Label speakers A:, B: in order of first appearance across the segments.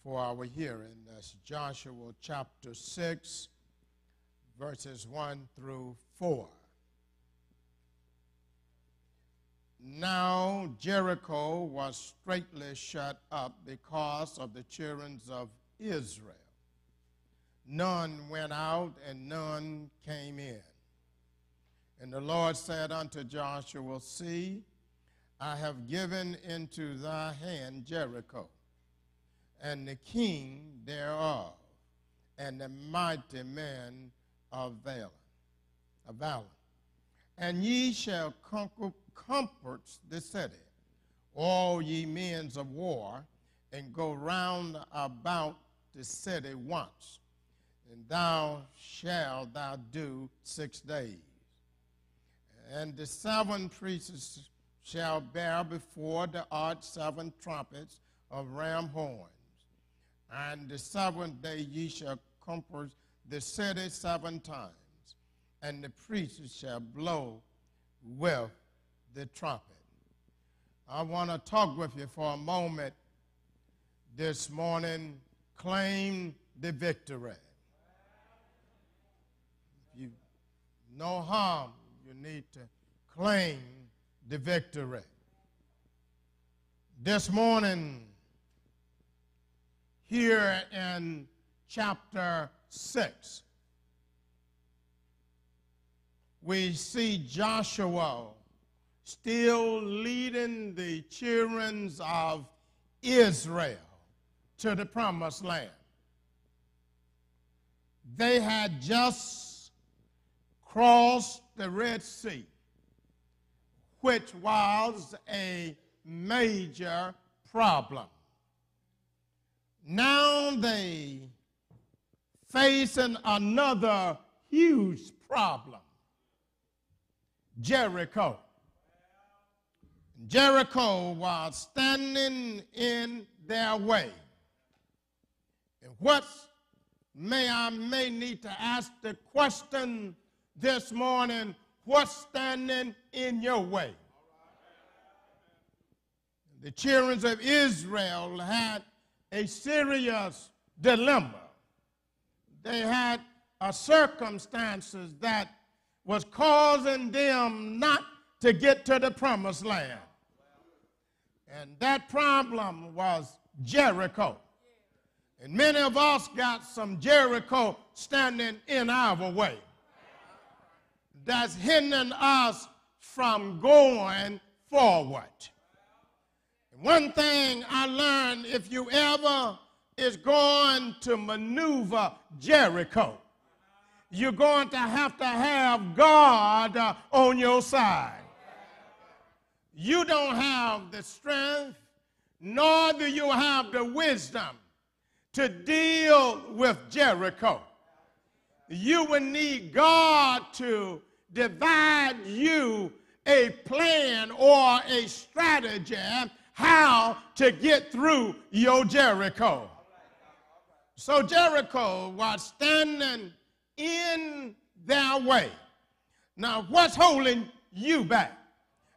A: for our hearing. That's Joshua chapter 6, verses 1 through 4. Now Jericho was straitly shut up because of the children of Israel. None went out and none came in. And the Lord said unto Joshua, See, I have given into thy hand Jericho, and the king thereof, and the mighty men of valor. And ye shall comfort the city, all ye men of war, and go round about the city once. And thou shalt do 6 days. And the 7 priests shall bear before the ark 7 trumpets of ram horns. And the 7th day ye shall comfort the city 7 times. And the priests shall blow with the trumpet. I want to talk with you for a moment this morning. Claim the victory. If you no harm, you need to claim the victory. This morning, here in chapter 6, we see Joshua still leading the children of Israel to the promised land. They had just crossed the Red Sea, which was a major problem. Now they facing another huge problem. Jericho. Jericho was standing in their way. And what I may need to ask the question this morning, what's standing in your way? The children of Israel had a serious dilemma. They had circumstances that was causing them not to get to the promised land. And that problem was Jericho. And many of us got some Jericho standing in our way that's hindering us from going forward. And one thing I learned, if you ever is going to maneuver Jericho, you're going to have God on your side. You don't have the strength, nor do you have the wisdom to deal with Jericho. You will need God to divide you a plan or a strategy how to get through your Jericho. So Jericho was standing in their way. Now, what's holding you back?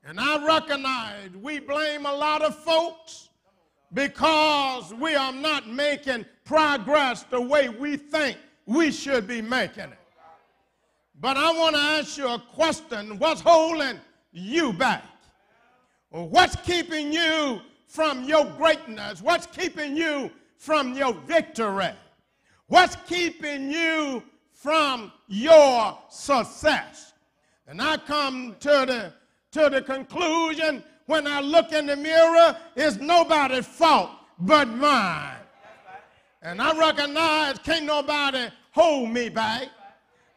A: And I recognize we blame a lot of folks because we are not making progress the way we think we should be making it. But I want to ask you a question. What's holding you back? Or what's keeping you from your greatness? What's keeping you from your victory? What's keeping you from your success? And I come to the conclusion when I look in the mirror, it's nobody's fault but mine. And I recognize can't nobody hold me back.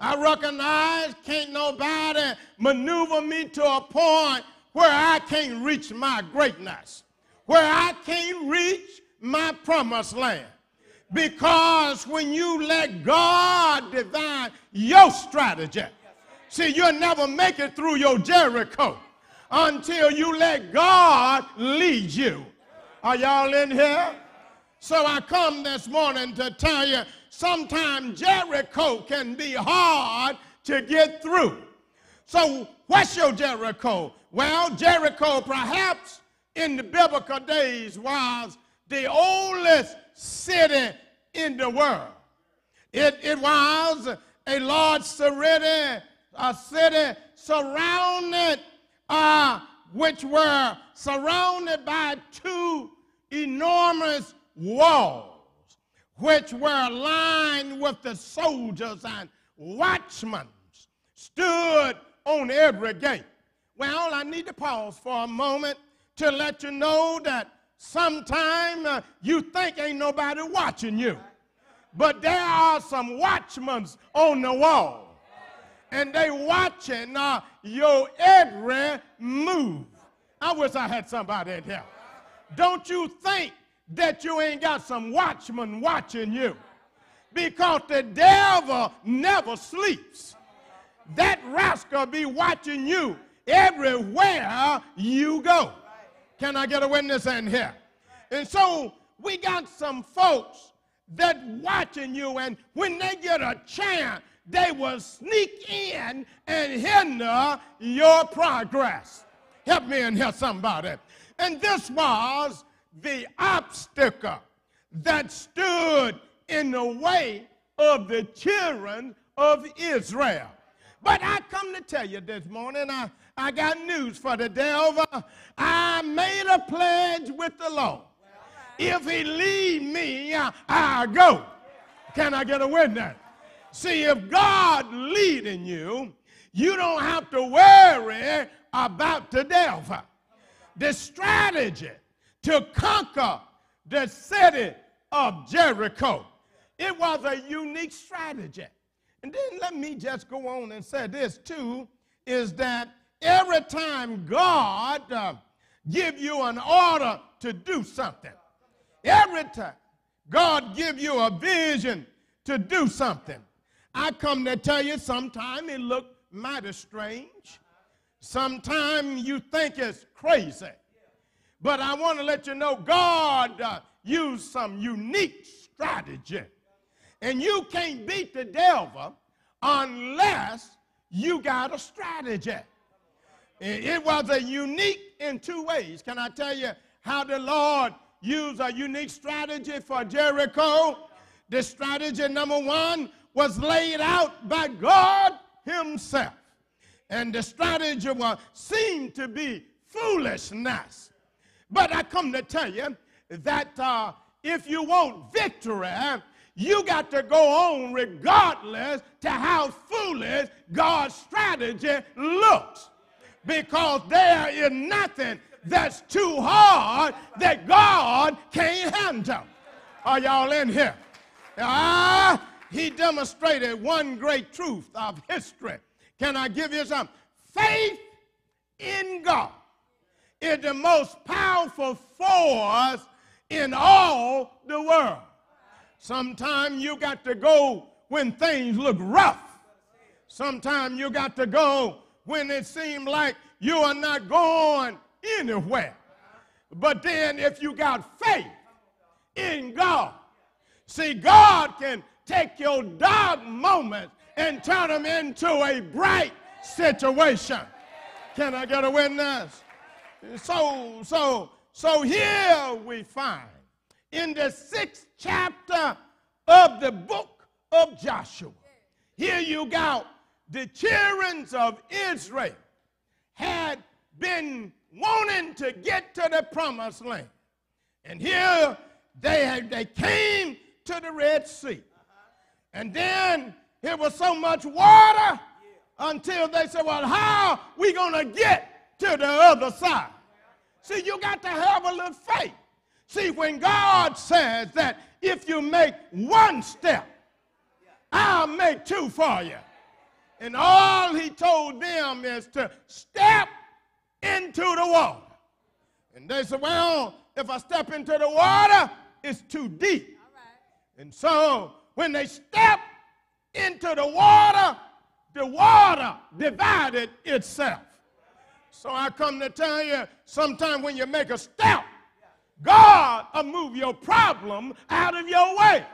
A: I recognize can't nobody maneuver me to a point where I can't reach my greatness, where I can't reach my promised land. Because when you let God divine your strategy, see, you'll never make it through your Jericho until you let God lead you. Are y'all in here? So I come this morning to tell you, sometimes Jericho can be hard to get through. So what's your Jericho? Well, Jericho perhaps in the biblical days was the oldest city in the world. It was a large city, a city surrounded, which were surrounded by two enormous walls, which were lined with the soldiers and watchmen stood on every gate. Well, I need to pause for a moment to let you know that sometime you think ain't nobody watching you, but there are some watchmen on the wall, and they watching your every move. I wish I had somebody in here. Don't you think that you ain't got some watchmen watching you, because the devil never sleeps. That rascal be watching you everywhere you go. Can I get a witness in here? And so we got some folks that watching you, and when they get a chance, they will sneak in and hinder your progress. Help me in here, somebody. And this was the obstacle that stood in the way of the children of Israel. But I come to tell you this morning, I got news for the devil. I made a pledge with the Lord. If he lead me, I'll go. Can I get a witness? See, if God leading you, you don't have to worry about the devil. The strategy to conquer the city of Jericho, it was a unique strategy. And then let me just go on and say this too, is that every time God give you an order to do something, every time God give you a vision to do something, I come to tell you, sometimes it look mighty strange. Sometimes you think it's crazy. But I want to let you know God used some unique strategy. And you can't beat the devil unless you got a strategy. It was a unique in two ways. Can I tell you how the Lord used a unique strategy for Jericho? The strategy, number one, was laid out by God himself. And the strategy seemed to be foolishness. But I come to tell you that if you want victory, you got to go on regardless to how foolish God's strategy looks. Because there is nothing that's too hard that God can't handle. Are y'all in here? He demonstrated one great truth of history. Can I give you some? Faith in God is the most powerful force in all the world. Sometimes you got to go when things look rough. Sometimes you got to go when it seems like you are not going anywhere. But then if you got faith in God, see, God can take your dark moments and turn them into a bright situation. Can I get a witness? So here we find in the 6th chapter of the book of Joshua, here you got the children of Israel had been wanting to get to the promised land. And here they came to the Red Sea. And then there was so much water until they said, well, how are we going to get to the other side? See, you got to have a little faith. See, when God says that if you make one step, I'll make two for you. And all he told them is to step into the water. And they said, well, if I step into the water, it's too deep. And so when they stepped into the water divided itself. So I come to tell you, sometime when you make a step, God will move your problem out of your way.